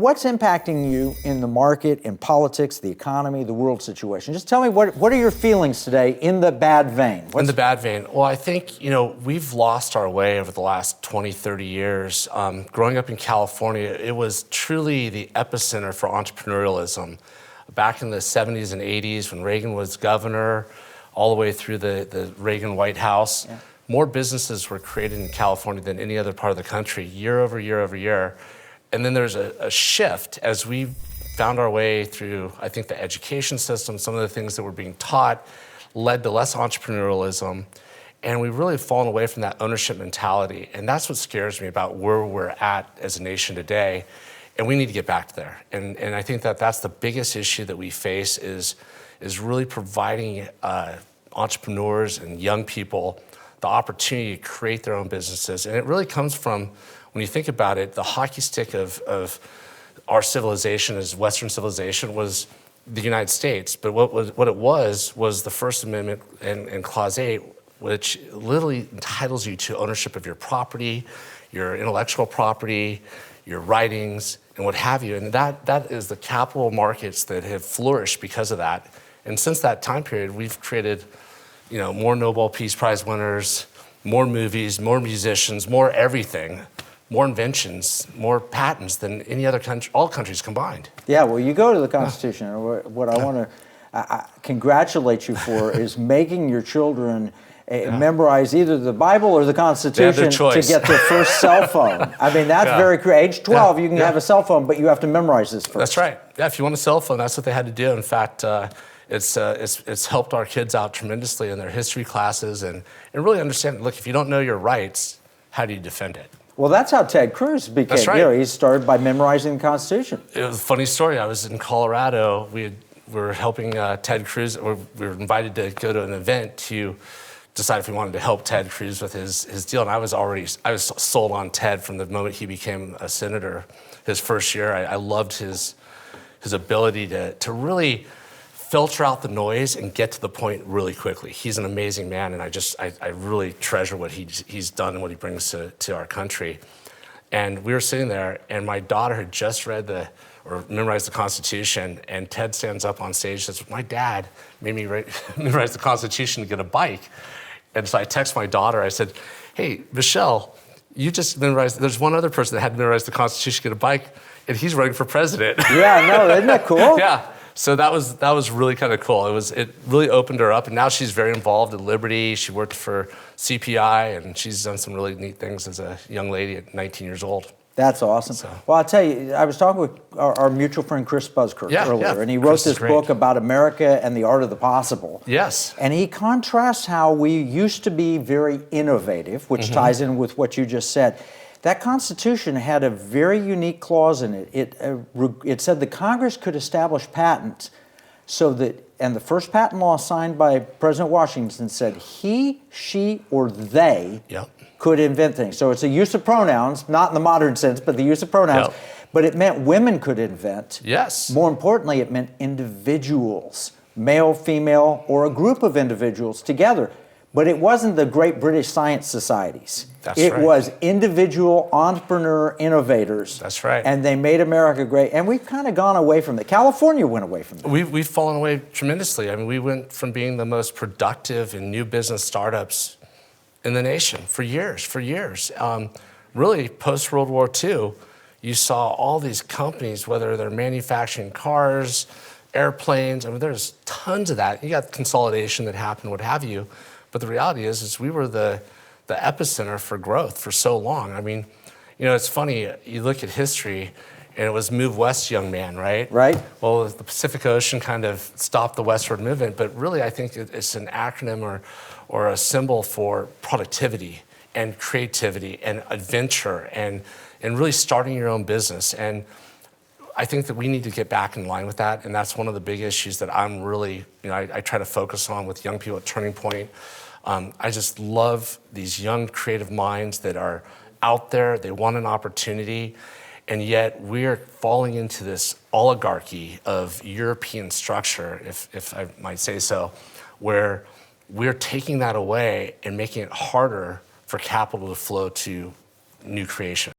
What's impacting you in the market, in politics, the economy, the world situation? Just tell me, what are your feelings today in the bad vein? In the bad vein? Well, I think, we've lost our way over the last 20, 30 years. Growing up in California, it was truly the epicenter for entrepreneurialism. Back in the 70s and 80s, when Reagan was governor, all the way through the Reagan White House, more businesses were created in California than any other part of the country, year over year over year. And then there's a shift as we found our way through, I think, the education system. Some of the things that were being taught led to less entrepreneurialism. And we've really fallen away from that ownership mentality. And that's what scares me about where we're at as a nation today. And we need to get back there. And I think that that's the biggest issue that we face is really providing entrepreneurs and young people the opportunity to create their own businesses. And it really comes from, when you think about it, the hockey stick of our civilization as Western civilization was the United States. But what it was the First Amendment and Clause 8, which literally entitles you to ownership of your property, your intellectual property, your writings, and what have you. And that is the capital markets that have flourished because of that. And since that time period, we've created more Nobel Peace Prize winners, more movies, more musicians, more everything, more inventions, more patents than any other country, all countries combined. Yeah, well, you go to the Constitution. What I want to congratulate you for is making your children memorize either the Bible or the Constitution to get their first cell phone. I mean, that's very creative. Age 12, you can have a cell phone, but you have to memorize this first. That's right. Yeah, if you want a cell phone, that's what they had to do. In fact, it's helped our kids out tremendously in their history classes and really understand, look, if you don't know your rights, how do you defend it? Well, that's how Ted Cruz became. That's right. He started by memorizing the Constitution. It was a funny story. I was in Colorado. We were helping Ted Cruz, or we were invited to go to an event to decide if we wanted to help Ted Cruz with his deal. And I was sold on Ted from the moment he became a senator. His first year, I loved his ability to really filter out the noise and get to the point really quickly. He's an amazing man, and I really treasure what he's done and what he brings to our country. And we were sitting there, and my daughter had just memorized the Constitution, and Ted stands up on stage and says, my dad made me memorize the Constitution to get a bike. And so I text my daughter, I said, hey, Michelle, you just memorized, there's one other person that had memorized the Constitution to get a bike, and he's running for president. Yeah, no, isn't that cool? Yeah. So that was really kind of cool. It really opened her up, and now she's very involved in Liberty. She worked for CPI, and she's done some really neat things as a young lady at 19 years old. That's awesome. So, well, I'll tell you, I was talking with our mutual friend Chris Buzzkirk earlier, and he wrote this book about America and the art of the possible. Yes. And he contrasts how we used to be very innovative, which ties in with what you just said. That Constitution had a very unique clause in it. It said the Congress could establish patents and the first patent law signed by President Washington said he, she, or they could invent things. So it's a use of pronouns, not in the modern sense, but the use of pronouns. But it meant women could invent. Yes. More importantly, it meant individuals, male, female, or a group of individuals together. But it wasn't the great British science societies. It was individual entrepreneur innovators. That's right. And they made America great. And we've kind of gone away from that. California went away from that. We've fallen away tremendously. I mean, we went from being the most productive in new business startups in the nation for years. Really, post-World War II, you saw all these companies, whether they're manufacturing cars, airplanes. I mean, there's tons of that. You got consolidation that happened, what have you. But the reality is we were the epicenter for growth for so long. I mean, it's funny, you look at history, and it was move west, young man, right? Right. Well, the Pacific Ocean kind of stopped the westward movement, but really I think it's an acronym or a symbol for productivity and creativity and adventure and really starting your own business. And I think that we need to get back in line with that, and that's one of the big issues that I'm really, I try to focus on with young people at Turning Point. I just love these young creative minds that are out there, they want an opportunity, and yet we're falling into this oligarchy of European structure, if I might say so, where we're taking that away and making it harder for capital to flow to new creation.